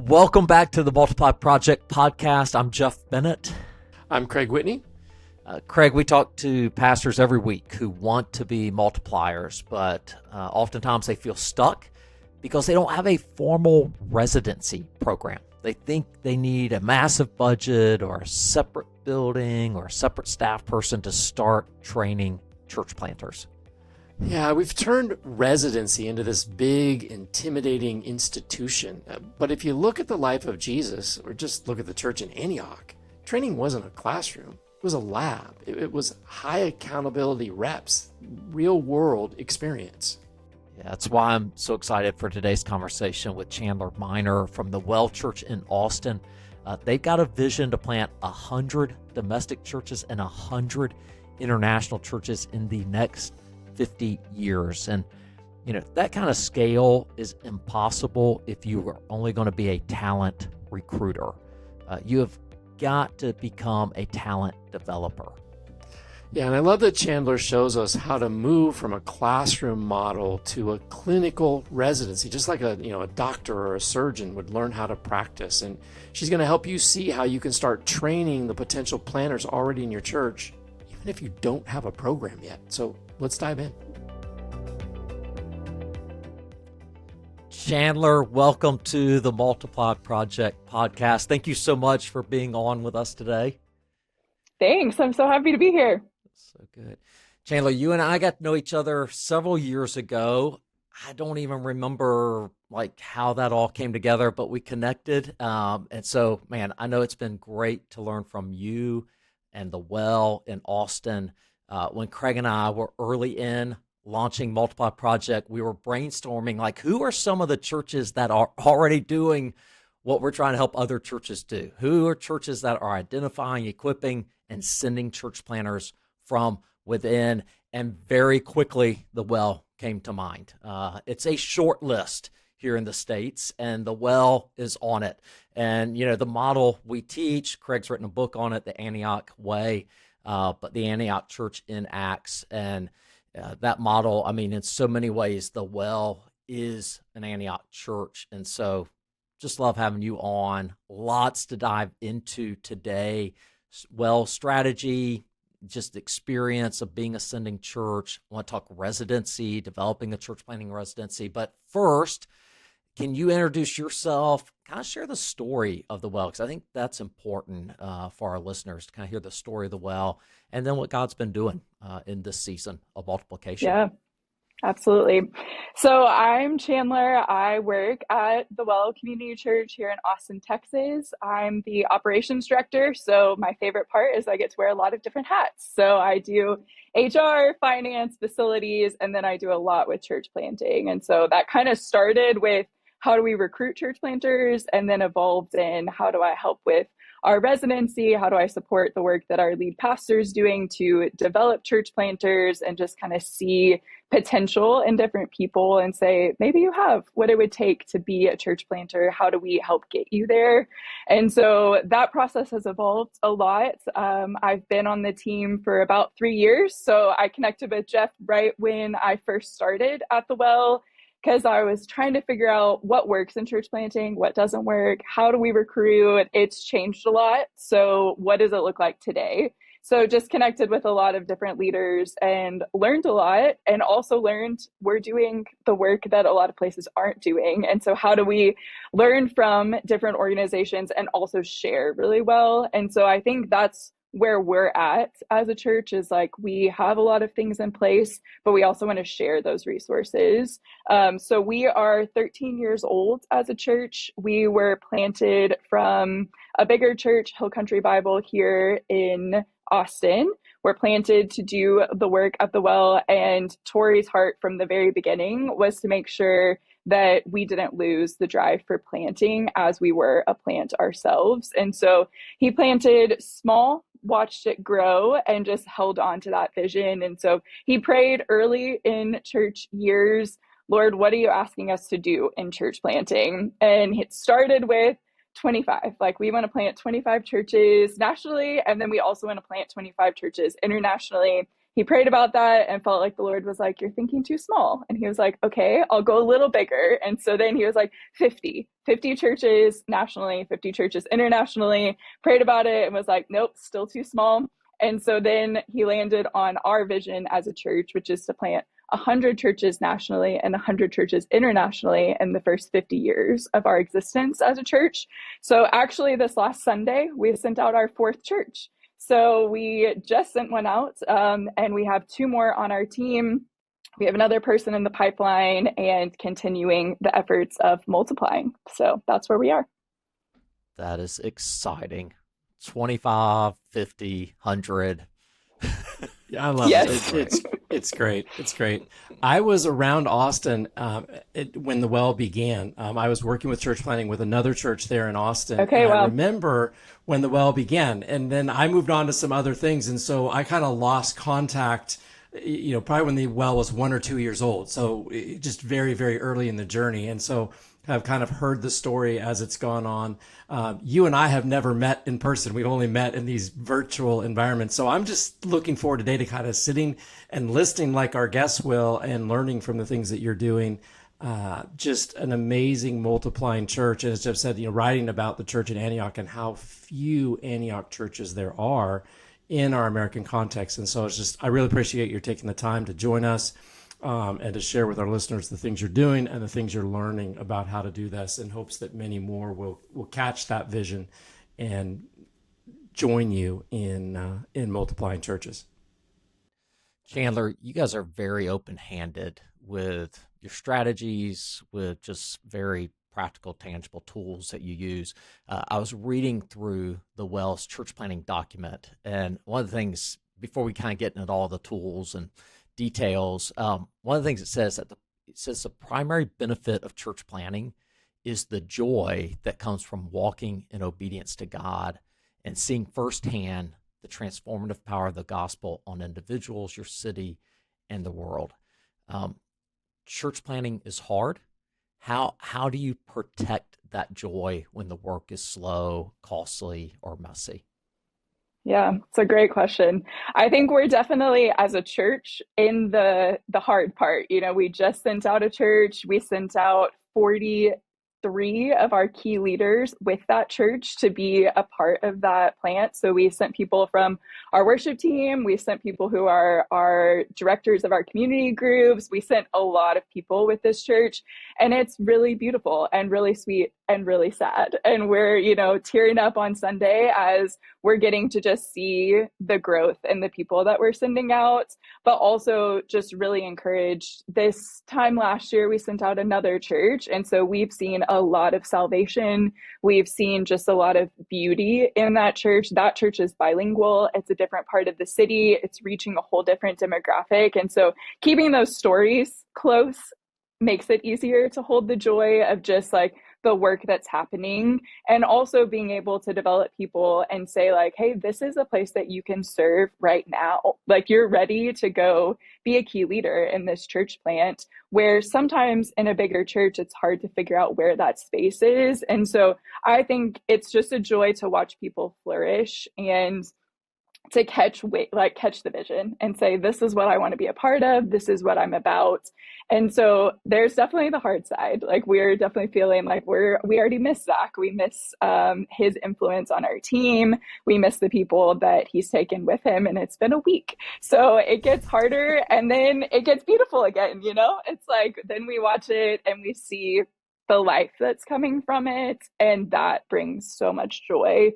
Welcome back to the Multiply Project podcast. I'm Jeff Bennett. I'm Craig Whitney. Craig, we talk to pastors every week who want to be multipliers, but oftentimes they feel stuck because they don't have a formal residency program. They think they need a massive budget or a separate building or a separate staff person to start training church planters. Yeah, we've turned residency into this big, intimidating institution. But if you look at the life of Jesus, or just look at the church in Antioch, training wasn't a classroom. It was a lab. It was high accountability reps, real world experience. Yeah, that's why I'm so excited for today's conversation with Chandler Miner from the Well Church in Austin. They've got a vision to plant 100 domestic churches and 100 international churches in the next 50 years. And, that kind of scale is impossible if you are only going to be a talent recruiter. You have got to become a talent developer. Yeah, and I love that Chandler shows us how to move from a classroom model to a clinical residency, just like a doctor or a surgeon would learn how to practice. And she's going to help you see how you can start training the potential planners already in your church, even if you don't have a program yet. So let's dive in. Chandler, welcome to the Multiply Project podcast. Thank you so much for being on with us today. Thanks. I'm so happy to be here. So good. Chandler, you and I got to know each other several years ago. I don't even remember how that all came together, but we connected. And so, man, I know it's been great to learn from you and the Well in Austin. When Craig and I were early in launching Multiply Project, we were brainstorming, who are some of the churches that are already doing what we're trying to help other churches do? Who are churches that are identifying, equipping, and sending church planners from within? And very quickly, the Well came to mind. It's a short list here in the States, and the Well is on it. And, the model we teach, Craig's written a book on it, The Antioch Way, but the Antioch Church in Acts. And that model, in so many ways, the Well is an Antioch church. And so just love having you on. Lots to dive into today. Well, strategy, just experience of being a sending church. I want to talk residency, developing a church planting residency. But first, can you introduce yourself, kind of share the story of the Well? Because I think that's important for our listeners to kind of hear the story of the Well and then what God's been doing in this season of multiplication. Yeah, absolutely. So I'm Chandler. I work at the Well Community Church here in Austin, Texas. I'm the operations director. So my favorite part is I get to wear a lot of different hats. So I do HR, finance, facilities, and then I do a lot with church planting. And so that kind of started with how do we recruit church planters, and then evolved in how do I help with our residency? How do I support the work that our lead pastor is doing to develop church planters and just kind of see potential in different people and say, maybe you have what it would take to be a church planter. How do we help get you there? And so that process has evolved a lot. I've been on the team for about 3 years. So I connected with Jeff right when I first started at the Well, because I was trying to figure out what works in church planting, what doesn't work, how do we recruit? It's changed a lot. So what does it look like today? So just connected with a lot of different leaders and learned a lot, and also learned we're doing the work that a lot of places aren't doing. And so how do we learn from different organizations and also share really well? And so I think that's where we're at as a church, is we have a lot of things in place, but we also want to share those resources. So we are 13 years old as a church. We were planted from a bigger church, Hill Country Bible, here in Austin. We're planted to do the work at the Well, and Tori's heart from the very beginning was to make sure that we didn't lose the drive for planting as we were a plant ourselves. And so he planted small, watched it grow, and just held on to that vision. And so he prayed early in church years, Lord, what are you asking us to do in church planting? And it started with 25. We want to plant 25 churches nationally, and then we also want to plant 25 churches internationally. he prayed about that and felt like the Lord was like, you're thinking too small. And he was like, okay, I'll go a little bigger. And so then he was like, 50 churches nationally, 50 churches internationally, prayed about it and was like, nope, still too small. And so then he landed on our vision as a church, which is to plant 100 churches nationally and 100 churches internationally in the first 50 years of our existence as a church. So actually, this last Sunday, we sent out our fourth church. So we just sent one out, and we have two more on our team. We have another person in the pipeline and continuing the efforts of multiplying. So that's where we are. That is exciting. 25, 50, 100. Yeah, I love Yes. It's great. It's great. I was around Austin when the well began. I was working with church planting with another church there in Austin. Okay, and wow. I remember when the well began, and then I moved on to some other things, and so I kind of lost contact. Probably when the well was 1 or 2 years old. So just very, very early in the journey. And so I've kind of heard the story as it's gone on. You and I have never met in person. We've only met in these virtual environments. So I'm just looking forward today to kind of sitting and listening like our guests will and learning from the things that you're doing. Just an amazing multiplying church. And as Jeff said, writing about the church in Antioch and how few Antioch churches there are in our American context. And so I really appreciate you taking the time to join us and to share with our listeners the things you're doing and the things you're learning about how to do this, in hopes that many more will catch that vision and join you in multiplying churches. Chandler, you guys are very open-handed with your strategies, with just very practical, tangible tools that you use. I was reading through the Wells church planning document, and one of the things, before we kind of get into all the tools and details, one of the things it says the primary benefit of church planning is the joy that comes from walking in obedience to God and seeing firsthand the transformative power of the gospel on individuals, your city, and the world. Church planning is hard. How do you protect that joy when the work is slow, costly, or messy? Yeah, it's a great question. I think we're definitely, as a church, in the hard part. We just sent out a church. We sent out 43 of our key leaders with that church to be a part of that plant. So we sent people from our worship team. We sent people who are our directors of our community groups. We sent a lot of people with this church, and it's really beautiful and really sweet and really sad. And we're, tearing up on Sunday as we're getting to just see the growth in the people that we're sending out, but also just really encouraged. This time last year, we sent out another church. And so we've seen a lot of salvation. We've seen just a lot of beauty in that church. That church is bilingual. It's a different part of the city. It's reaching a whole different demographic. And so keeping those stories close makes it easier to hold the joy of just like the work that's happening, and also being able to develop people and say like, hey, this is a place that you can serve right now. Like, you're ready to go be a key leader in this church plant, where sometimes in a bigger church, it's hard to figure out where that space is. And so I think it's just a joy to watch people flourish and to catch the vision and say, this is what I want to be a part of. This is what I'm about. And so there's definitely the hard side. Like, we're definitely feeling like we already miss Zach. We miss his influence on our team. We miss the people that he's taken with him, and it's been a week. So it gets harder, and then it gets beautiful again. It's like, then we watch it and we see the life that's coming from it. And that brings so much joy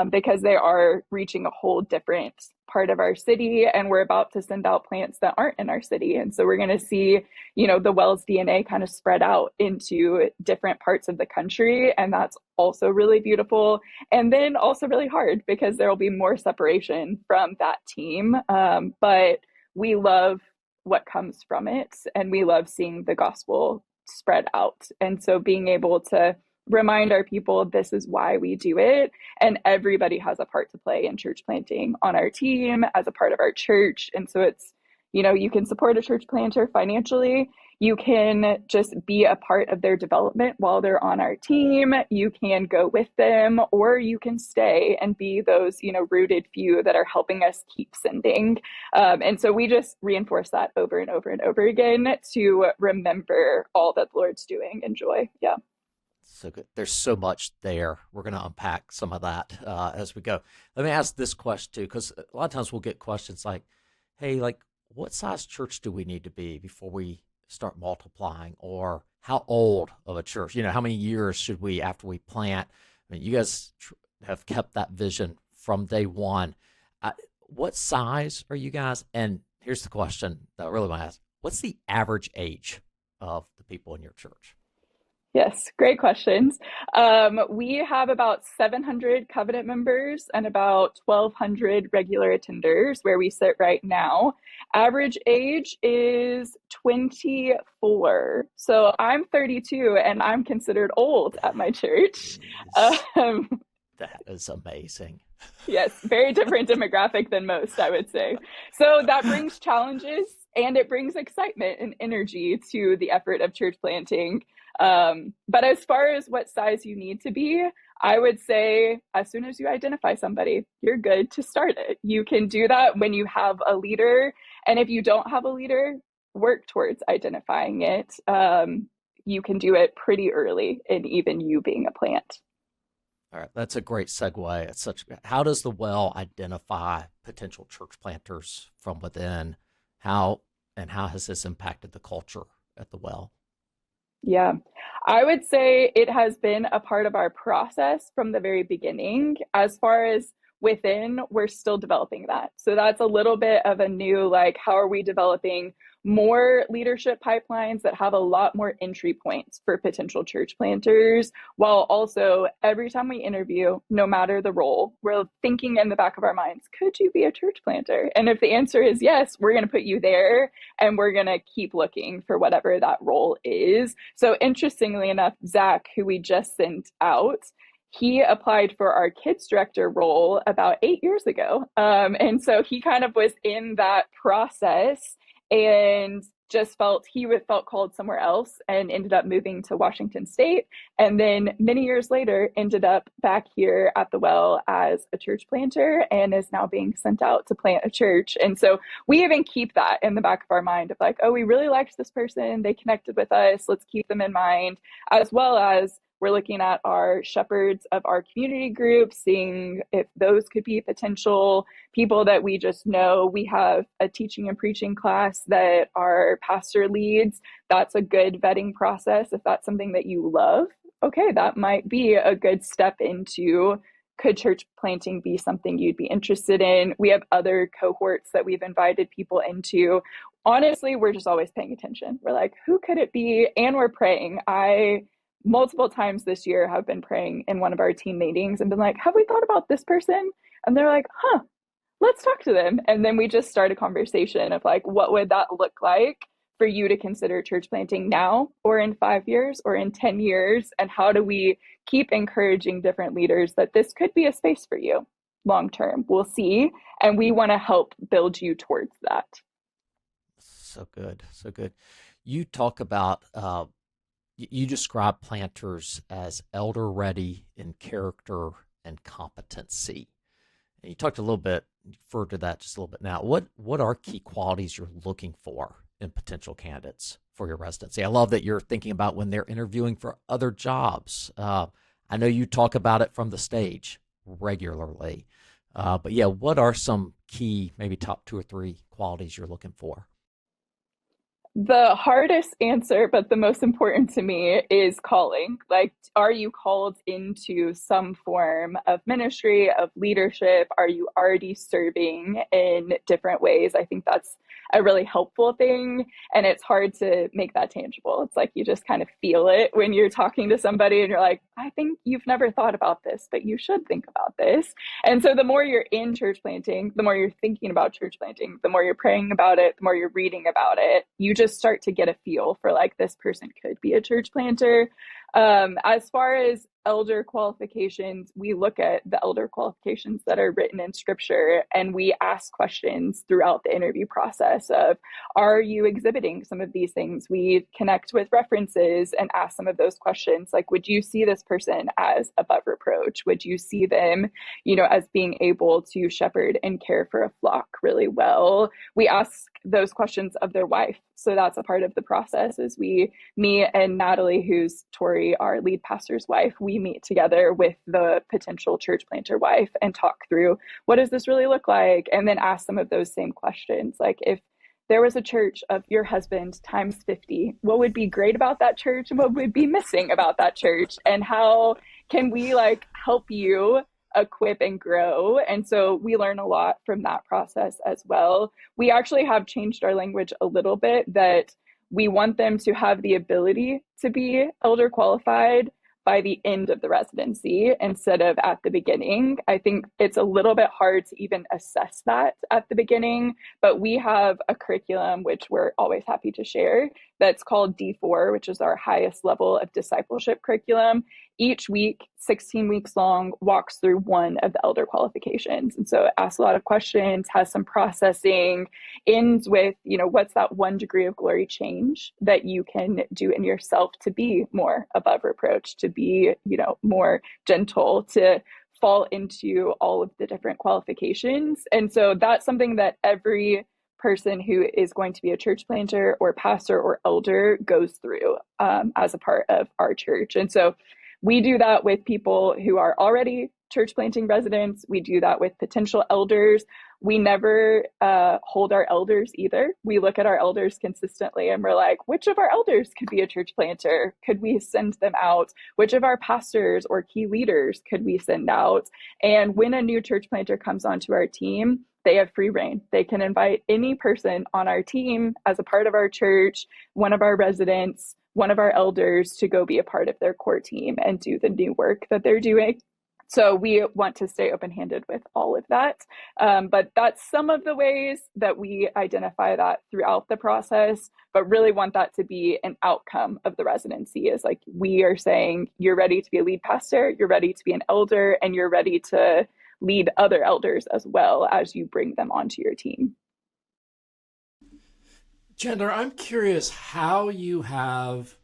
because they are reaching a whole different part of our city. And we're about to send out plants that aren't in our city. And so we're going to see, the Wells DNA kind of spread out into different parts of the country. And that's also really beautiful. And then also really hard because there will be more separation from that team. But we love what comes from it. And we love seeing the gospel spread out. And so being able to remind our people, this is why we do it. And everybody has a part to play in church planting on our team as a part of our church. And so You can support a church planter financially. You can just be a part of their development while they're on our team. You can go with them, or you can stay and be those, rooted few that are helping us keep sending. And so we just reinforce that over and over and over again to remember all that the Lord's doing and joy. Yeah. So good. There's so much there. We're going to unpack some of that as we go. Let me ask this question too, because a lot of times we'll get questions like, hey, like, what size church do we need to be before we start multiplying? Or how old of a church? How many years should we, after we plant? I mean, you guys have kept that vision from day one. What size are you guys? And here's the question that I really want to ask. What's the average age of the people in your church? Yes, great questions. We have about 700 covenant members and about 1,200 regular attenders where we sit right now. Average age is 24. So I'm 32 and I'm considered old at my church. That is amazing. Yes, very different demographic than most, I would say. So that brings challenges and it brings excitement and energy to the effort of church planting. But as far as what size you need to be, I would say as soon as you identify somebody, you're good to start it. You can do that when you have a leader. And if you don't have a leader, work towards identifying it. You can do it pretty early in even you being a plant. All right, that's a great segue. How does the well identify potential church planters from within? How has this impacted the culture at the well? Yeah, I would say it has been a part of our process from the very beginning. As far as within, we're still developing that. So that's a little bit of a new, how are we developing more leadership pipelines that have a lot more entry points for potential church planters, while also every time we interview, no matter the role, we're thinking in the back of our minds, could you be a church planter? And if the answer is yes, we're going to put you there and we're going to keep looking for whatever that role is. So interestingly enough, Zach, who we just sent out, he applied for our kids director role about 8 years ago. And so he kind of was in that process and just felt called somewhere else and ended up moving to Washington State. And then many years later, ended up back here at the well as a church planter and is now being sent out to plant a church. And so we even keep that in the back of our mind of oh, we really liked this person. They connected with us. Let's keep them in mind, as well as we're looking at our shepherds of our community group, seeing if those could be potential people that we just know. We have a teaching and preaching class that our pastor leads. That's a good vetting process. If that's something that you love, okay, that might be a good step into, could church planting be something you'd be interested in? We have other cohorts that we've invited people into. Honestly, we're just always paying attention. We're who could it be? And we're praying. Multiple times this year have been praying in one of our team meetings and been have we thought about this person? And they're let's talk to them. And then we just start a conversation of what would that look like for you to consider church planting now or in 5 years or in 10 years? And how do we keep encouraging different leaders that this could be a space for you long term? We'll see. And we want to help build you towards that. So good. So good. You talk about, you describe planters as elder ready in character and competency. And you talked a little bit, referred to that just a little bit now. What are key qualities you're looking for in potential candidates for your residency? I love that you're thinking about when they're interviewing for other jobs. I know you talk about it from the stage regularly. But yeah, what are some key, maybe top 2 or 3 qualities you're looking for? The hardest answer, but the most important to me, is calling. Are you called into some form of ministry, of leadership? Are you already serving in different ways? I think that's a really helpful thing. And it's hard to make that tangible. It's you just kind of feel it when you're talking to somebody and you're I think you've never thought about this, but you should think about this. And so the more you're in church planting, the more you're thinking about church planting, the more you're praying about it, the more you're reading about it, you just start to get a feel for this person could be a church planter. As far as elder qualifications, we look at the elder qualifications that are written in scripture, and we ask questions throughout the interview process of, are you exhibiting some of these things? We connect with references and ask some of those questions, like, would you see this person as above reproach? Would you see them, as being able to shepherd and care for a flock really well? We ask those questions of their wife. So that's a part of the process. Is me and Natalie, who's Tori, our lead pastor's wife, we meet together with the potential church planter wife and talk through, what does this really look like? And then ask some of those same questions. Like, if there was a church of your husband times 50, what would be great about that church and what would be missing about that church? And how can we help you equip and grow? And so we learn a lot from that process as well. We actually have changed our language a little bit, that we want them to have the ability to be elder qualified by the end of the residency instead of at the beginning. I think it's a little bit hard to even assess that at the beginning, but we have a curriculum, which we're always happy to share, that's called D4, which is our highest level of discipleship curriculum. Each week, 16 weeks long, walks through one of the elder qualifications. And so it asks a lot of questions, has some processing, ends with, what's that 1 degree of glory change that you can do in yourself to be more above reproach, to be, more gentle, to fall into all of the different qualifications. And so that's something that every person who is going to be a church planter or pastor or elder goes through as a part of our church. And so we do that with people who are already church planting residents. We do that with potential elders. We never hold our elders either. We look at our elders consistently and we're like, which of our elders could be a church planter? Could we send them out? Which of our pastors or key leaders could we send out? And when a new church planter comes onto our team, they have free reign. They can invite any person on our team as a part of our church, one of our residents, one of our elders, to go be a part of their core team and do the new work that they're doing. So we want to stay open-handed with all of that. But that's some of the ways that we identify that throughout the process, but really want that to be an outcome of the residency, is like, we are saying, you're ready to be a lead pastor, you're ready to be an elder, and you're ready to lead other elders as well as you bring them onto your team. Chandler, I'm curious how you have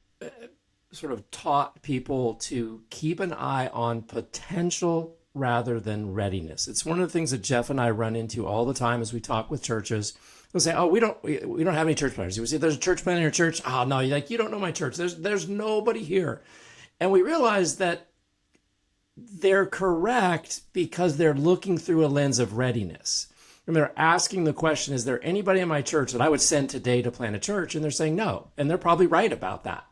sort of taught people to keep an eye on potential rather than readiness. It's one of the things that Jeff and I run into all the time as we talk with churches. They'll say, "Oh, we don't have any church planners." You say, "There's a church planner in your church." "Oh, no, you don't know my church. There's nobody here." And we realize that they're correct because they're looking through a lens of readiness. And they're asking the question, is there anybody in my church that I would send today to plant a church? And they're saying no. And they're probably right about that,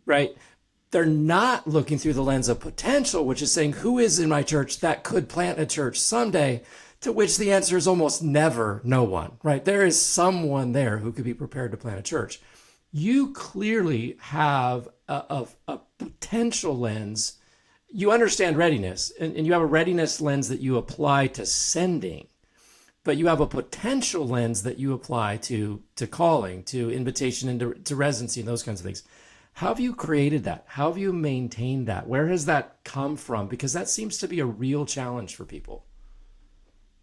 right? They're not looking through the lens of potential, which is saying, who is in my church that could plant a church someday? To which the answer is almost never no one, right? There is someone there who could be prepared to plant a church. You clearly have a potential lens. You understand readiness, and you have a readiness lens that you apply to sending, but you have a potential lens that you apply to calling, to invitation into to residency, and those kinds of things. How have you created that? How have you maintained that? Where has that come from? Because that seems to be a real challenge for people.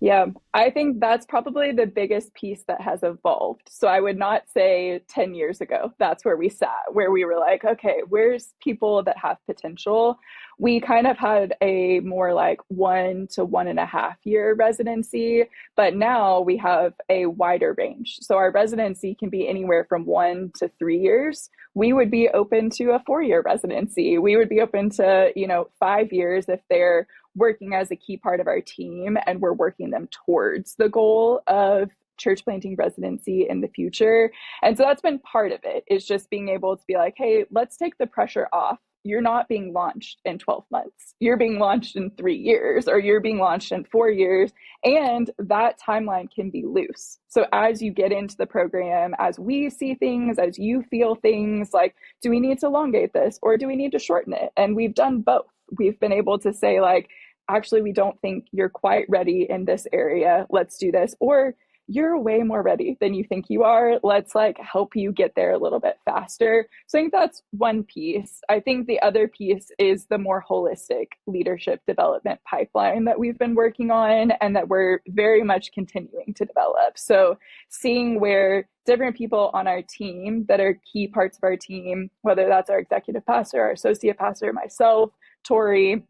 Yeah, I think that's probably the biggest piece that has evolved. So I would not say 10 years ago, that's where we sat, where we were like, okay, where's people that have potential? We kind of had a more like 1 to 1.5 year residency, but now we have a wider range. So our residency can be anywhere from 1 to 3 years. We would be open to a 4-year residency. We would be open to, 5 years if they're working as a key part of our team and we're working them towards the goal of church planting residency in the future. And so that's been part of it, is just being able to be like, hey, let's take the pressure off. You're not being launched in 12 months. You're being launched in 3 years, or you're being launched in 4 years. And that timeline can be loose. So as you get into the program, as we see things, as you feel things, like, do we need to elongate this or do we need to shorten it? And we've done both. We've been able to say, like, actually, we don't think you're quite ready in this area. Let's do this. Or you're way more ready than you think you are. Let's help you get there a little bit faster. faster. So I think that's one piece. I think the other piece is the more holistic leadership development pipeline that we've been working on and that we're very much continuing to develop. So seeing where different people on our team that are key parts of our team, whether that's our executive pastor, our associate pastor, myself, Tori,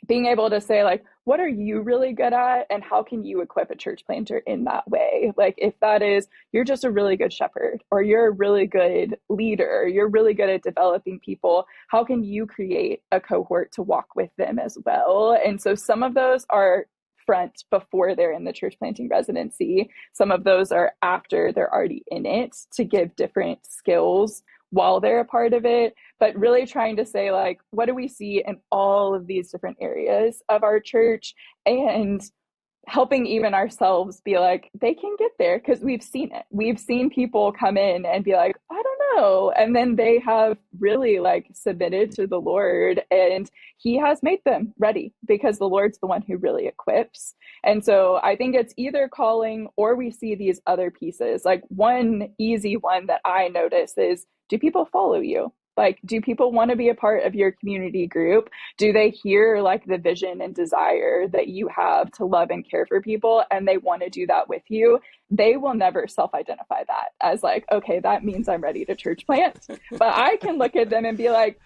being able to say, like, what are you really good at and how can you equip a church planter in that way? Like, if that is, you're just a really good shepherd, or you're a really good leader, you're really good at developing people, how can you create a cohort to walk with them as well? And so some of those are front before they're in the church planting residency. Some of those are after they're already in it, to give different skills while they're a part of it, but really trying to say, like, what do we see in all of these different areas of our church, and helping even ourselves be like, they can get there because we've seen it. We've seen people come in and be like, I don't know. And then they have really like submitted to the Lord, and he has made them ready because the Lord's the one who really equips. And so I think it's either calling, or we see these other pieces. Like, one easy one that I notice is, do people follow you? Like, do people want to be a part of your community group? Do they hear like the vision and desire that you have to love and care for people, and they want to do that with you? They will never self-identify that as like, okay, that means I'm ready to church plant. But I can look at them and be like,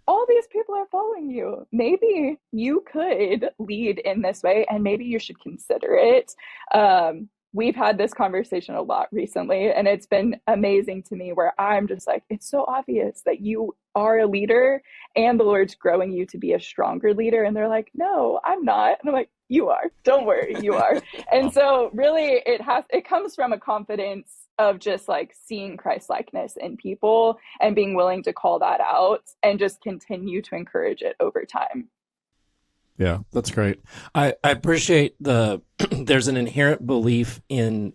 all these people are following you. Maybe you could lead in this way, and maybe you should consider it. We've had this conversation a lot recently, and it's been amazing to me, where I'm just like, it's so obvious that you are a leader and the Lord's growing you to be a stronger leader. And they're like, no, I'm not. And I'm like, you are. Don't worry, you are. And so really it comes from a confidence of just like seeing Christ likeness in people and being willing to call that out and just continue to encourage it over time. Yeah, that's great. I appreciate there's an inherent belief in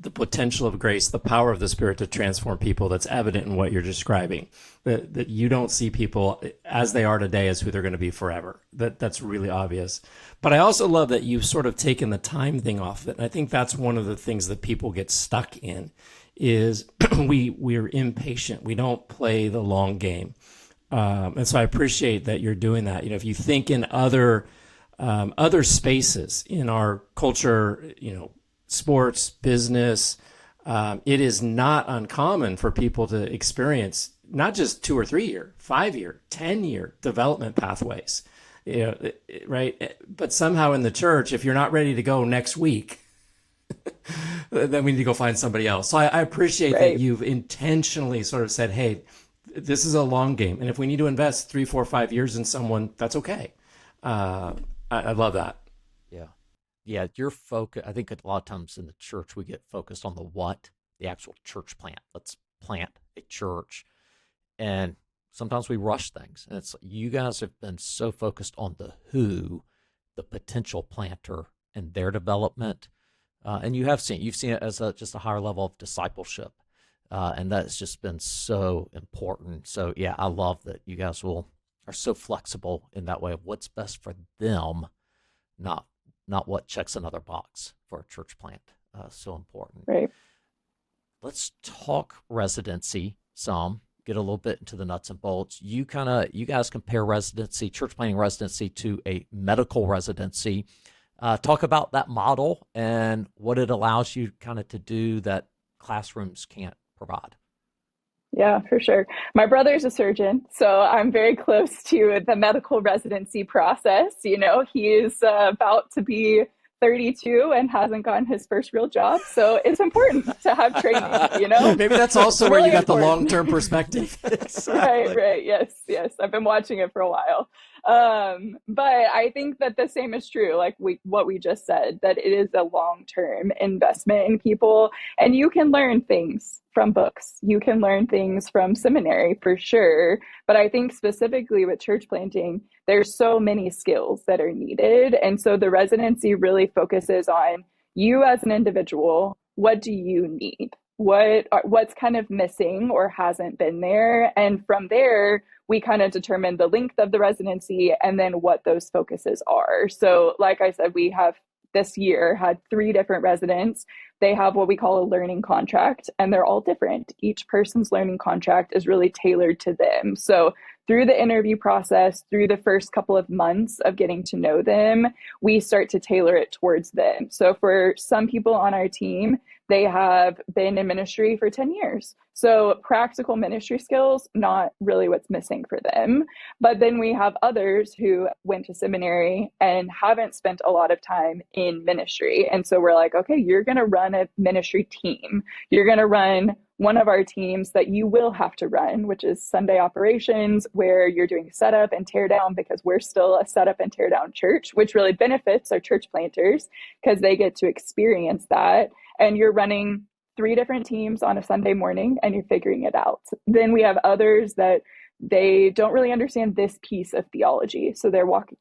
the potential of grace, the power of the Spirit to transform people that's evident in what you're describing, that you don't see people as they are today as who they're going to be forever. That's really obvious. But I also love that you've sort of taken the time thing off of it. And I think that's one of the things that people get stuck in is we're impatient. We don't play the long game. And so I appreciate that you're doing that. You know, if you think in other spaces in our culture, you know, sports, business, it is not uncommon for people to experience not just 2 or 3 year, 5 year, 10-year development pathways, you know, right? But somehow in the church, if you're not ready to go next week, then we need to go find somebody else. So I appreciate that you've intentionally sort of said, hey, this is a long game. And if we need to invest 3, 4, 5 years in someone, that's okay. I love that. Yeah. Yeah. Your focus, I think a lot of times in the church, we get focused on the what, the actual church plant. Let's plant a church. And sometimes we rush things. And it's, you guys have been so focused on the who, the potential planter and their development. And you've seen it as just a higher level of discipleship. And that's just been so important. So yeah, I love that you guys are so flexible in that way of what's best for them, not what checks another box for a church plant. So important. Right. Let's talk residency some, get a little bit into the nuts and bolts. You guys compare residency, church planting residency, to a medical residency. Talk about that model and what it allows you kind of to do that classrooms can't provide. Yeah, for sure. My brother's a surgeon, so I'm very close to the medical residency process. You know, he is about to be 32 and hasn't gotten his first real job. So it's important to have training, you know? Maybe that's also really where you got important. the long-term perspective. Exactly. Right. Yes. I've been watching it for a while. But I think that the same is true, like what we just said, that it is a long-term investment in people, and you can learn things from books. You can learn things from seminary for sure. But I think specifically with church planting, there's so many skills that are needed. And so the residency really focuses on you as an individual. What do you need? What's kind of missing or hasn't been there? And from there, we kind of determine the length of the residency and then what those focuses are. So like I said, we have this year had 3 different residents. They have what we call a learning contract, and they're all different. Each person's learning contract is really tailored to them. So through the interview process, through the first couple of months of getting to know them, we start to tailor it towards them. So for some people on our team, they have been in ministry for 10 years. So practical ministry skills, not really what's missing for them. But then we have others who went to seminary and haven't spent a lot of time in ministry. And so we're like, okay, you're going to run a ministry team. You're going to run one of our teams that you will have to run, which is Sunday operations, where you're doing setup and tear down, because we're still a setup and tear down church, which really benefits our church planters because they get to experience that. And you're running 3 different teams on a Sunday morning and you're figuring it out. Then we have others that they don't really understand this piece of theology. So they're walking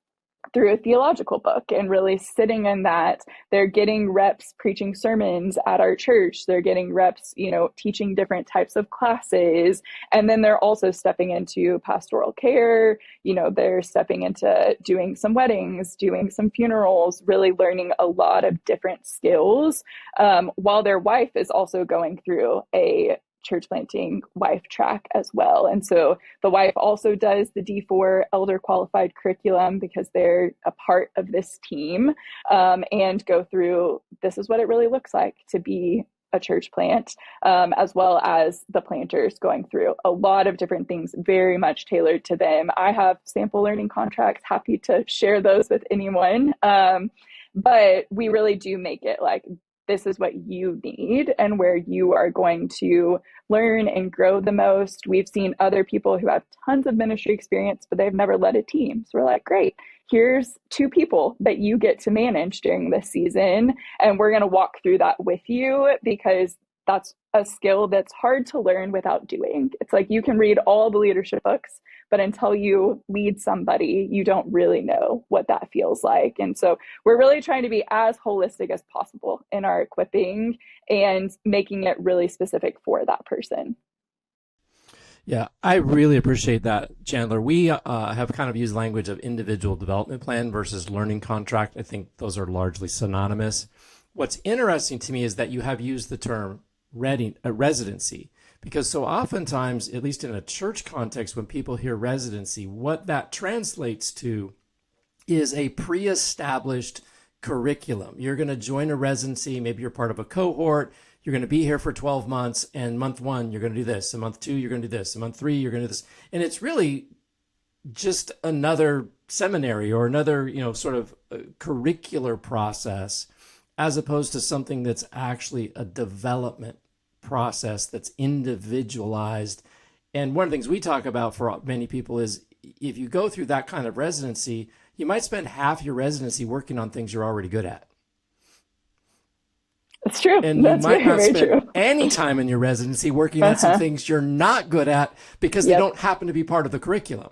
through a theological book and really sitting in that. They're getting reps preaching sermons at our church. They're getting reps, teaching different types of classes. And then they're also stepping into pastoral care. They're stepping into doing some weddings, doing some funerals, really learning a lot of different skills, while their wife is also going through a church planting wife track as well. And so the wife also does the D4 elder qualified curriculum because they're a part of this team, and go through, this is what it really looks like to be a church plant, as well as the planters going through a lot of different things, very much tailored to them. I have sample learning contracts, happy to share those with anyone. But we really do make it like, this is what you need and where you are going to learn and grow the most. We've seen other people who have tons of ministry experience, but they've never led a team. So we're like, great, here's 2 people that you get to manage during this season. And we're going to walk through that with you, because that's a skill that's hard to learn without doing. It's like you can read all the leadership books, but until you lead somebody, you don't really know what that feels like. And so we're really trying to be as holistic as possible in our equipping and making it really specific for that person. Yeah, I really appreciate that, Chandler. We have kind of used language of individual development plan versus learning contract. I think those are largely synonymous. What's interesting to me is that you have used the term residency, because so oftentimes, at least in a church context, when people hear residency, what that translates to is a pre-established curriculum. You're going to join a residency, maybe you're part of a cohort, you're going to be here for 12 months, and month 1, you're going to do this, and month 2, you're going to do this, and month 3, you're going to do this. And it's really just another seminary or another, sort of curricular process, as opposed to something that's actually a development process that's individualized. And one of the things we talk about for many people is, if you go through that kind of residency, you might spend half your residency working on things you're already good at. It's true. And That's you might not very spend true. any time in your residency working on some things you're not good at because they don't happen to be part of the curriculum.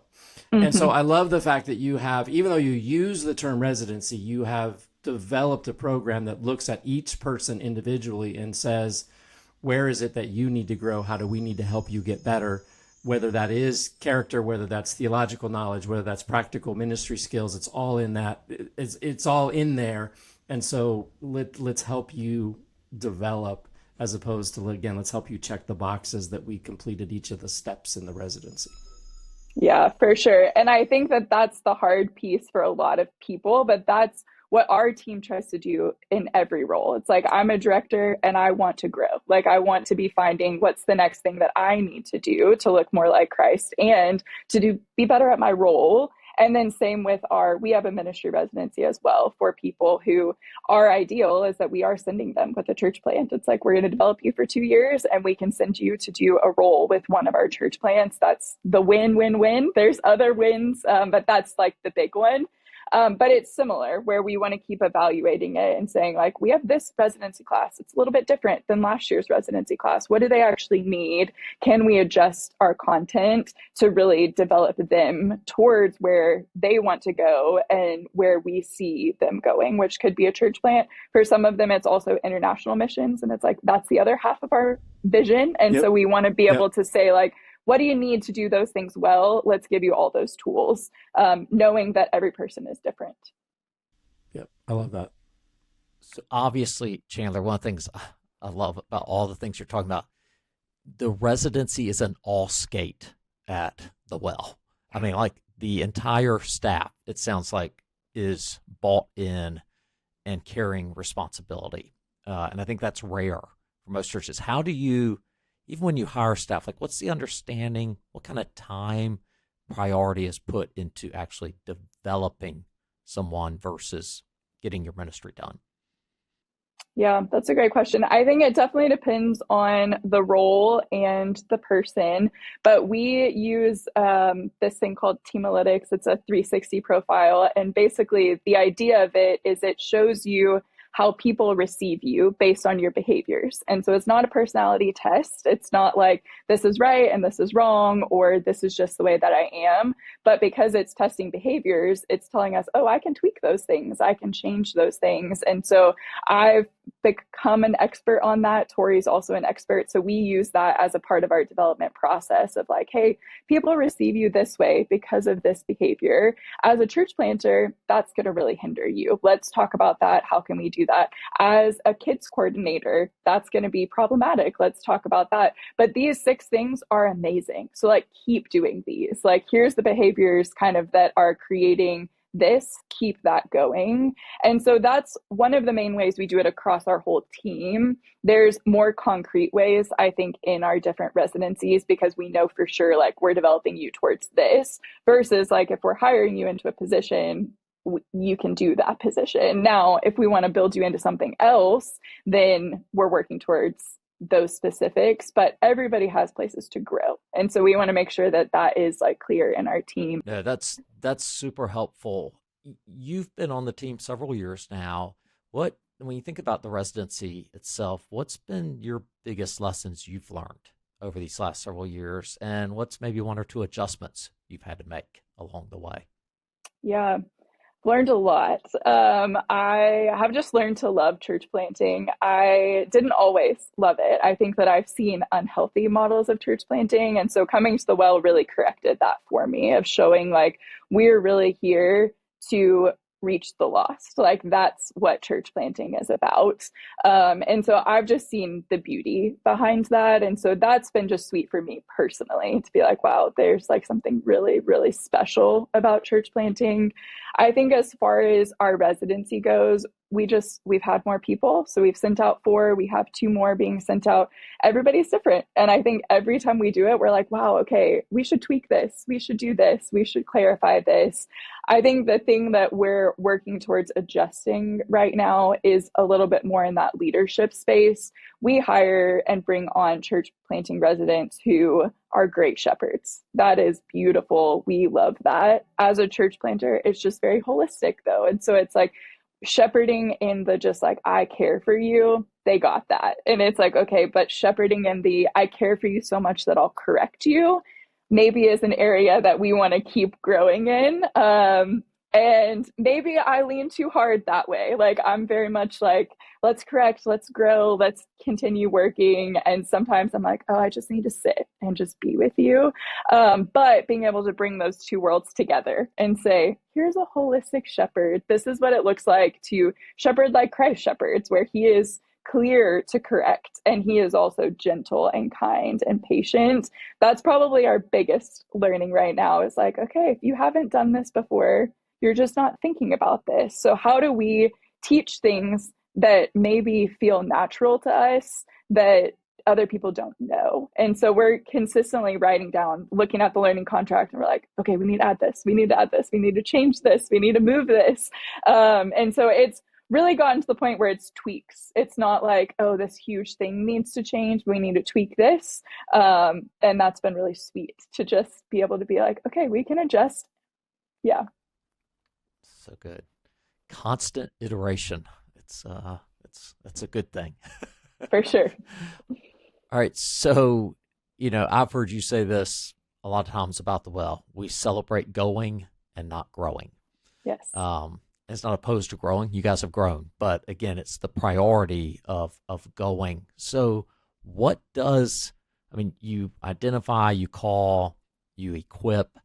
Mm-hmm. And so I love the fact that you have, even though you use the term residency, you have developed a program that looks at each person individually and says, where is it that you need to grow? How do we need to help you get better? Whether that is character, whether that's theological knowledge, whether that's practical ministry skills, it's all in that. It's all in there. And so let's help you develop, as opposed to, again, let's help you check the boxes that we completed each of the steps in the residency. Yeah, for sure. And I think that that's the hard piece for a lot of people, but that's what our team tries to do in every role. It's like, I'm a director and I want to grow. Like, I want to be finding what's the next thing that I need to do to look more like Christ and to be better at my role. And then same with we have a ministry residency as well for people who, our ideal is that we are sending them with a church plant. It's like, we're going to develop you for 2 years and we can send you to do a role with one of our church plants. That's the win-win-win. There's other wins, but that's like the big one. But it's similar, where we want to keep evaluating it and saying, like, we have this residency class. It's a little bit different than last year's residency class. What do they actually need? Can we adjust our content to really develop them towards where they want to go and where we see them going, which could be a church plant. For some of them, it's also international missions. And it's like, that's the other half of our vision. And so we want to be able to say, like, what do you need to do those things well? Let's give you all those tools, knowing that every person is different. Yep, I love that. So obviously, Chandler, one of the things I love about all the things you're talking about, the residency is an all skate at the well. I mean, like the entire staff, it sounds like, is bought in and carrying responsibility. And I think that's rare for most churches. How do you, even when you hire staff, like what's the understanding? What kind of time priority is put into actually developing someone versus getting your ministry done? Yeah, that's a great question. I think it definitely depends on the role and the person, but we use this thing called Teamalytics. It's a 360 profile. And basically, the idea of it is it shows you how people receive you based on your behaviors. And so it's not a personality test. It's not like this is right and this is wrong, or this is just the way that I am. But because it's testing behaviors, it's telling us, oh, I can tweak those things. I can change those things. And so I've become an expert on that. Tori's also an expert. So we use that as a part of our development process of like, hey, people receive you this way because of this behavior. As a church planter, that's going to really hinder you. Let's talk about that. How can we do that? As a kids coordinator, that's going to be problematic. Let's talk about that. But these 6 things are amazing. So like keep doing these. Like here's the behaviors kind of that are creating this, keep that going. And so that's one of the main ways we do it across our whole team. There's more concrete ways, I think, in our different residencies, because we know for sure, like, we're developing you towards this, versus like if we're hiring you into a position, you can do that position. Now, if we want to build you into something else, then we're working towards those specifics, but everybody has places to grow. And so we want to make sure that that is like clear in our team. Yeah, that's super helpful. You've been on the team several years now. When you think about the residency itself, what's been your biggest lessons you've learned over these last several years, and what's maybe 1 or 2 adjustments you've had to make along the way? Yeah, learned a lot. I have just learned to love church planting. I didn't always love it. I think that I've seen unhealthy models of church planting. And so coming to the well really corrected that for me, of showing like we're really here to reach the lost. Like that's what church planting is about. And so I've just seen the beauty behind that. And so that's been just sweet for me personally to be like, wow, there's like something really, really special about church planting. I think as far as our residency goes, we've had more people. So we've sent out 4, we have 2 more being sent out. Everybody's different. And I think every time we do it, we're like, wow, okay, we should tweak this. We should do this. We should clarify this. I think the thing that we're working towards adjusting right now is a little bit more in that leadership space. We hire and bring on church planting residents who are great shepherds. That is beautiful. We love that. As a church planter, it's just very holistic though. And so it's like, shepherding in the just like I care for you, they got that. And it's like, okay, but shepherding in the I care for you so much that I'll correct you maybe is an area that we want to keep growing in. And maybe I lean too hard that way. Like I'm very much like, let's correct, let's grow, let's continue working. And sometimes I'm like, oh, I just need to sit and just be with you. But being able to bring those 2 worlds together and say, here's a holistic shepherd. This is what it looks like to shepherd like Christ shepherds, where he is clear to correct and he is also gentle and kind and patient. That's probably our biggest learning right now is like, okay, if you haven't done this before, you're just not thinking about this. So how do we teach things that maybe feel natural to us that other people don't know? And so we're consistently writing down, looking at the learning contract, and we're like, okay, we need to add this, we need to add this, we need to change this, we need to move this. And so it's really gotten to the point where it's tweaks. It's not like, oh, this huge thing needs to change, we need to tweak this. And that's been really sweet to just be able to be like, okay, we can adjust. Yeah. So good. Constant iteration. That's a good thing. For sure. All right. So, I've heard you say this a lot of times about the well. We celebrate going and not growing. Yes. It's not opposed to growing. You guys have grown, but again, it's the priority of going. So you identify, you call, you equip.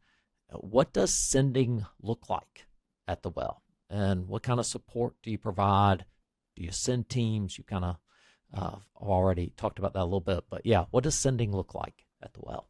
What does sending look like at the well? And what kind of support do you provide? Do you send teams? You kind of already talked about that a little bit, but yeah, what does sending look like at the Well?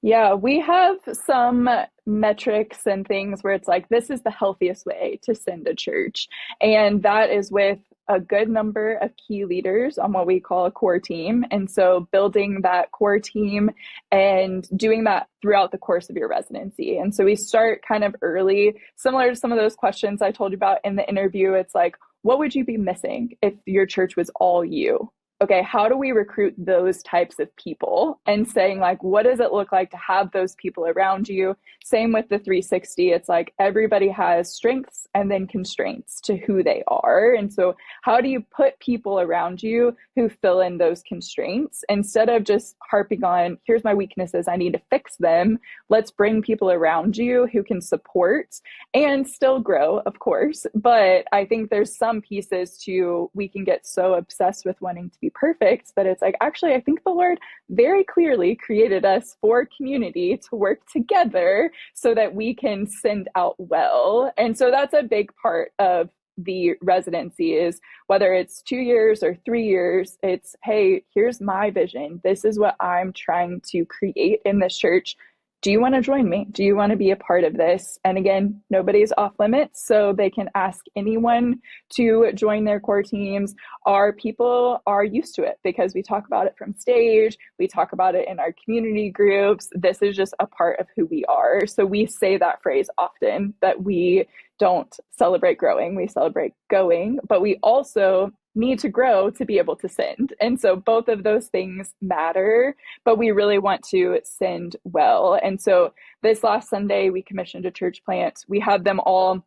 Yeah, we have some metrics and things where it's like, this is the healthiest way to send a church. And that is with a good number of key leaders on what we call a core team. And so building that core team and doing that throughout the course of your residency. And so we start kind of early, similar to some of those questions I told you about in the interview. It's like, what would you be missing if your church was all you? Okay, how do we recruit those types of people? And saying like, what does it look like to have those people around you? Same with the 360. It's like everybody has strengths and then constraints to who they are. And so how do you put people around you who fill in those constraints instead of just harping on, here's my weaknesses, I need to fix them. Let's bring people around you who can support and still grow, of course. But I think there's some pieces to, we can get so obsessed with wanting to be perfect that it's like, actually, I think the Lord very clearly created us for community to work together so that we can send out well. And so that's a big part of the residency, is whether it's 2 years or 3 years, it's, hey, here's my vision. This is what I'm trying to create in this church. Do you want to join me? Do you want to be a part of this? And again, nobody's off limits, so they can ask anyone to join their core teams. Our people are used to it because we talk about it from stage. We talk about it in our community groups. This is just a part of who we are. So we say that phrase often, that we don't celebrate growing, we celebrate going, but we also need to grow to be able to send. And so both of those things matter, but we really want to send well. And so this last Sunday, we commissioned a church plant. We had them all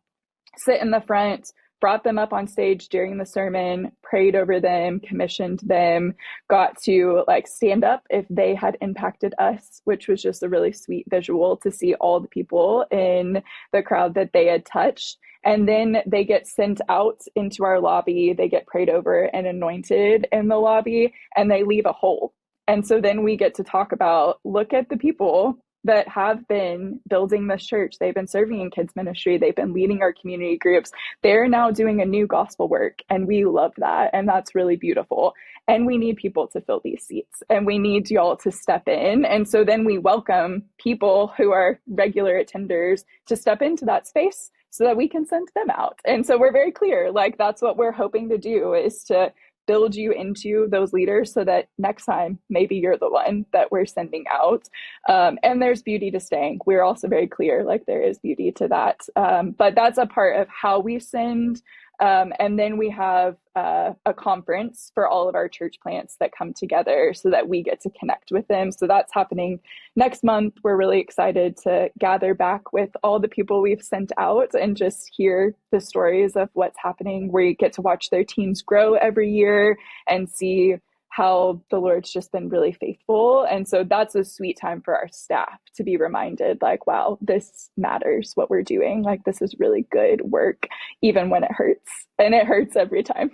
sit in the front, brought them up on stage during the sermon, prayed over them, commissioned them, got to like stand up if they had impacted us, which was just a really sweet visual to see all the people in the crowd that they had touched. And then they get sent out into our lobby, they get prayed over and anointed in the lobby, and they leave a hole. And so then we get to talk about, look at the people that have been building this church. They've been serving in kids ministry. They've been leading our community groups. They're now doing a new gospel work, and we love that. And that's really beautiful. And we need people to fill these seats, and we need y'all to step in. And so then we welcome people who are regular attenders to step into that space so that we can send them out. And so we're very clear, like that's what we're hoping to do, is to build you into those leaders so that next time, maybe you're the one that we're sending out. And there's beauty to staying. We're also very clear, like there is beauty to that. But that's a part of how we send. And then we have a conference for all of our church plants that come together so that we get to connect with them. So that's happening next month. We're really excited to gather back with all the people we've sent out and just hear the stories of what's happening. We get to watch their teams grow every year and see how the Lord's just been really faithful. And so that's a sweet time for our staff to be reminded, like, wow, this matters what we're doing. Like, this is really good work, even when it hurts. And it hurts every time.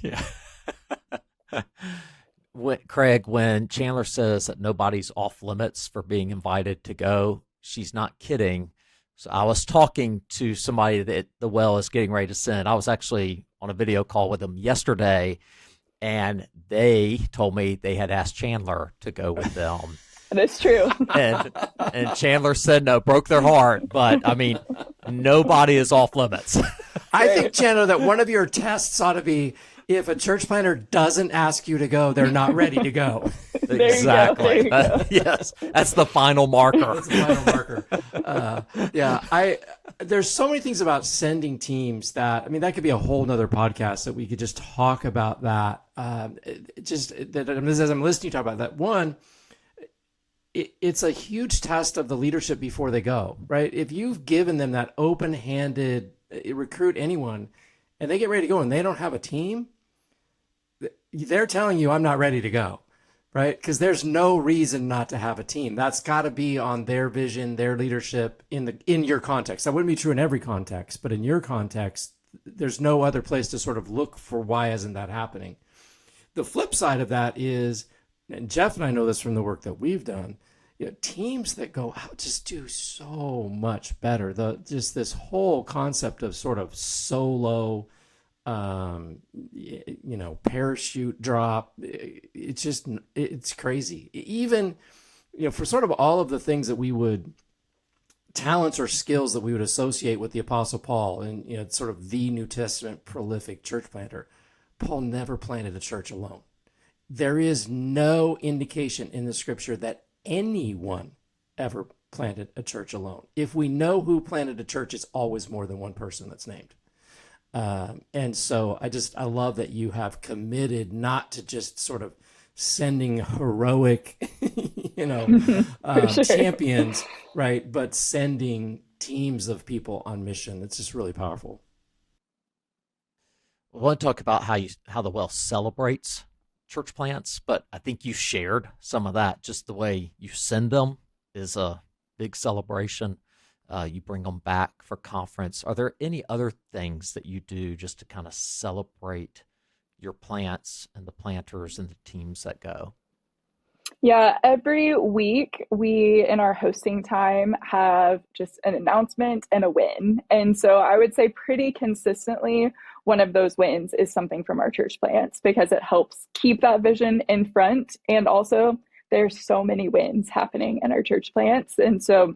Yeah. Craig, when Chandler says that nobody's off limits for being invited to go, she's not kidding. So I was talking to somebody that the Well is getting ready to send. I was actually on a video call with them yesterday, and they told me they had asked Chandler to go with them. That's true. and Chandler said no, broke their heart. But I mean, nobody is off limits. I think, Chandler, that one of your tests ought to be, if a church planter doesn't ask you to go, they're not ready to go. Exactly. Yes, that's the final marker. That's the final marker. There's so many things about sending teams that, I mean, that could be a whole nother podcast that we could just talk about that. As I'm listening to you talk about that, one, it's a huge test of the leadership before they go, right? If you've given them that open-handed recruit anyone and they get ready to go and they don't have a team, they're telling you, I'm not ready to go, right? Because there's no reason not to have a team. That's got to be on their vision, their leadership in your context. That wouldn't be true in every context, but in your context, there's no other place to sort of look for why isn't that happening. The flip side of that is, and Jeff and I know this from the work that we've done, teams that go out just do so much better. Just this whole concept of sort of solo parachute drop. It's crazy. Even, for sort of all of the things that we would, talents or skills that we would associate with the Apostle Paul and, sort of the New Testament prolific church planter, Paul never planted a church alone. There is no indication in the scripture that anyone ever planted a church alone. If we know who planted a church, it's always more than one person that's named. And so I love that you have committed not to just sort of sending heroic, Sure. champions, right? But sending teams of people on mission. It's just really powerful. I want to talk about how the well celebrates church plants, but I think you shared some of that. Just the way you send them is a big celebration. You bring them back for conference. Are there any other things that you do just to kind of celebrate your plants and the planters and the teams that go? Yeah, every week we in our hosting time have just an announcement and a win. And so I would say pretty consistently one of those wins is something from our church plants because it helps keep that vision in front. And also there's so many wins happening in our church plants. And so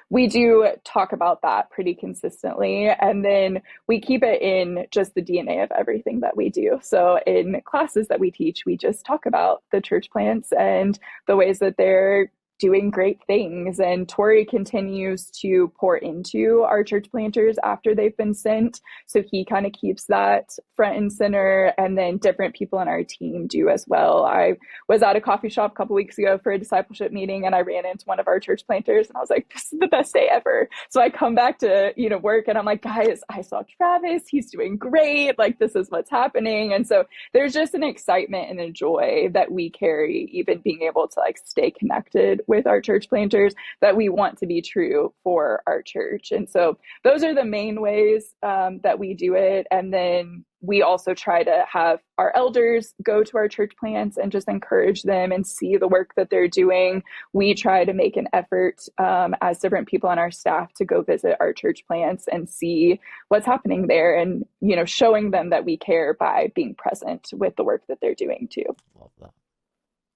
we do talk about that pretty consistently. And then we keep it in just the DNA of everything that we do. So in classes that we teach, we just talk about the church plants and the ways that they're doing great things. And Tori continues to pour into our church planters after they've been sent. So he kind of keeps that front and center. And then different people in our team do as well. I was at a coffee shop a couple weeks ago for a discipleship meeting and I ran into one of our church planters and I was like, this is the best day ever. So I come back to, work and I'm like, guys, I saw Travis. He's doing great. Like, this is what's happening. And so there's just an excitement and a joy that we carry, even being able to stay connected with our church planters, that we want to be true for our church. And so those are the main ways that we do it. And then we also try to have our elders go to our church plants and just encourage them and see the work that they're doing. We try to make an effort as different people on our staff to go visit our church plants and see what's happening there and, showing them that we care by being present with the work that they're doing too. Love that.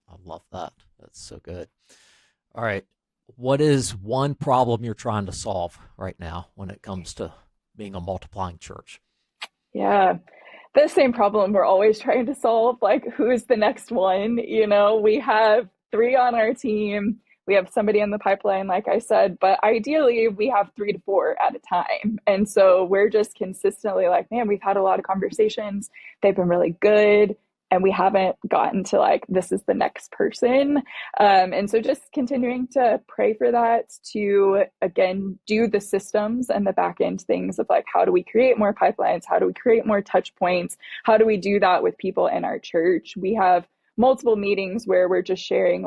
I love that. That's so good. All right. What is one problem you're trying to solve right now when it comes to being a multiplying church? Yeah, the same problem we're always trying to solve. Who's the next one? We have 3 on our team. We have somebody in the pipeline, like I said, but ideally we have 3 to 4 at a time. And so we're just consistently like, man, we've had a lot of conversations. They've been really good. And we haven't gotten to this is the next person. And so just continuing to pray for that, to, again, do the systems and the back end things of how do we create more pipelines? How do we create more touch points? How do we do that with people in our church? We have multiple meetings where we're just sharing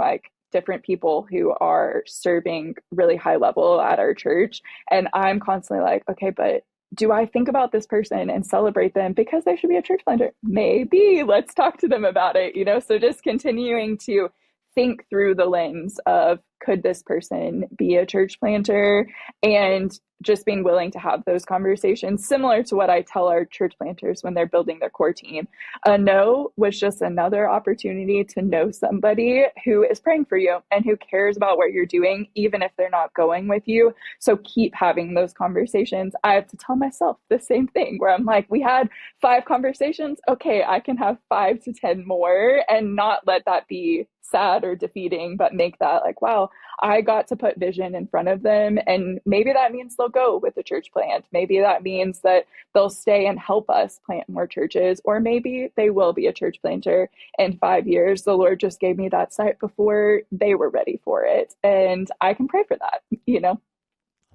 different people who are serving really high level at our church. And I'm constantly like, okay, but do I think about this person and celebrate them because they should be a church planter? Maybe. Let's talk to them about it, So just continuing to think through the lens of, could this person be a church planter? And just being willing to have those conversations, similar to what I tell our church planters when they're building their core team. A no was just another opportunity to know somebody who is praying for you and who cares about what you're doing, even if they're not going with you. So keep having those conversations. I have to tell myself the same thing where I'm like, we had 5 conversations. Okay, I can have 5 to 10 more and not let that be sad or defeating, but make that wow, I got to put vision in front of them. And maybe that means they'll go with the church plant. Maybe that means that they'll stay and help us plant more churches, or maybe they will be a church planter in 5 years. The Lord just gave me that sight before they were ready for it. And I can pray for that. I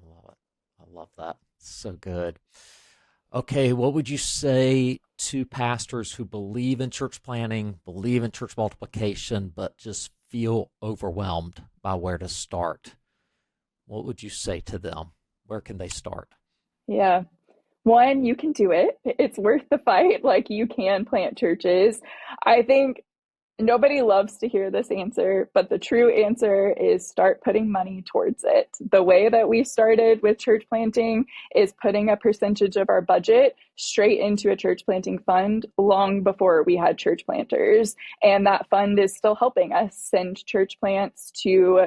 love it. I love that. So good. Okay, what would you say to pastors who believe in church planning, believe in church multiplication, but just feel overwhelmed by where to start? What would you say to them? Where can they start? Yeah. One, you can do it. It's worth the fight. You can plant churches. I think Nobody loves to hear this answer, but the true answer is start putting money towards it. The way that we started with church planting is putting a percentage of our budget straight into a church planting fund long before we had church planters. And that fund is still helping us send church plants to,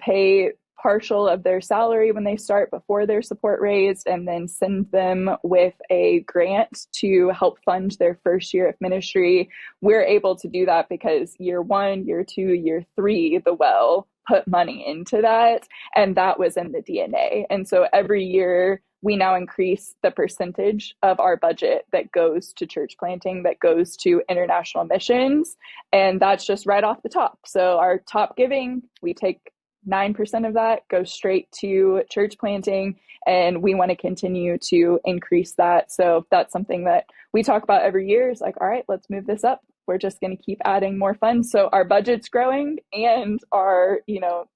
pay partial of their salary when they start before their support raised, and then send them with a grant to help fund their first year of ministry. We're able to do that because year 1, year 2, year 3, the well put money into that, and that was in the DNA. And so every year we now increase the percentage of our budget that goes to church planting, that goes to international missions, and that's just right off the top. So our top giving, we take 9% of that goes straight to church planting, and we want to continue to increase that. So that's something that we talk about every year. Is like, all right, let's move this up. We're just going to keep adding more funds. So our budget's growing, and our,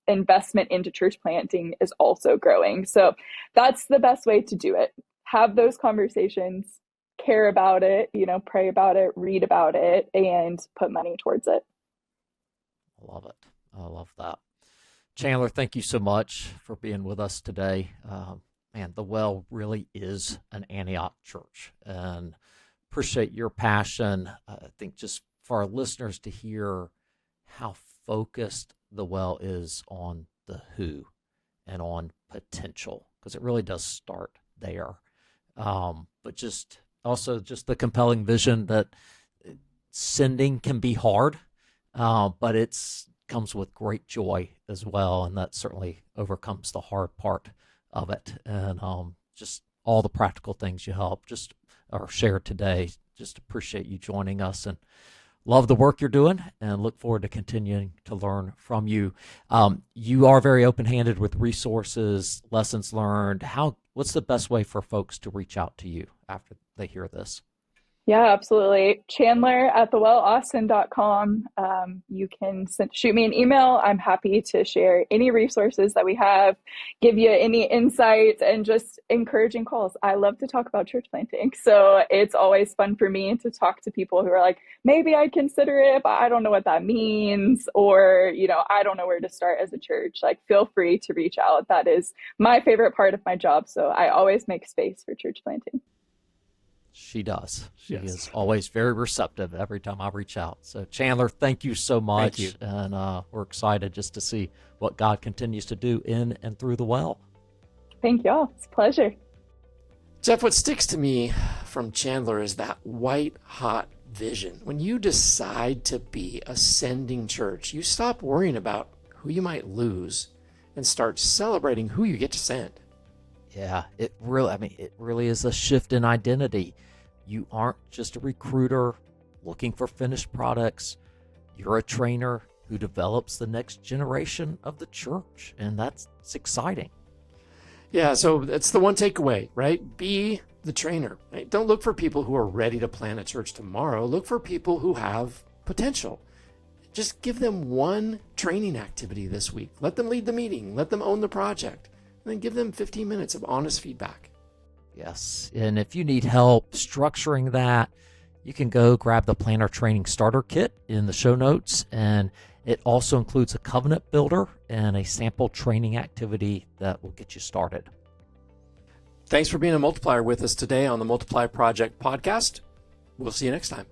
investment into church planting is also growing. So that's the best way to do it. Have those conversations, care about it, pray about it, read about it, and put money towards it. I love it. I love that. Chandler, thank you so much for being with us today. Man, the Well really is an Antioch church, and appreciate your passion. I think just for our listeners to hear how focused the Well is on the who and on potential, because it really does start there. But just also just the compelling vision that sending can be hard, but it's comes with great joy as well, and that certainly overcomes the hard part of it. And just all the practical things you help just or shared today. Just appreciate you joining us, and love the work you're doing, and look forward to continuing to learn from you. You are very open-handed with resources, lessons learned. What's the best way for folks to reach out to you after they hear this? Yeah, absolutely. Chandler at thewellaustin.com. You can shoot me an email. I'm happy to share any resources that we have, give you any insights, and just encouraging calls. I love to talk about church planting. So it's always fun for me to talk to people who are like, maybe I'd consider it, but I don't know what that means. Or, I don't know where to start as a church. Like, feel free to reach out. That is my favorite part of my job. So I always make space for church planting. She does. She is always very receptive every time I reach out. So Chandler, thank you so much. Thank you. And we're excited just to see what God continues to do in and through the Well. Thank y'all. It's a pleasure. Jeff, what sticks to me from Chandler is that white hot vision. When you decide to be a sending church, you stop worrying about who you might lose and start celebrating who you get to send. Yeah, it really is a shift in identity. You aren't just a recruiter looking for finished products. You're a trainer who develops the next generation of the church, and that's exciting. Yeah, so that's the one takeaway, right? Be the trainer. Right? Don't look for people who are ready to plant a church tomorrow. Look for people who have potential. Just give them one training activity this week. Let them lead the meeting. Let them own the project. And then give them 15 minutes of honest feedback. Yes, and if you need help structuring that, you can go grab the Planner Training Starter Kit in the show notes, and it also includes a covenant builder and a sample training activity that will get you started. Thanks for being a multiplier with us today on the Multiply Project podcast. We'll see you next time.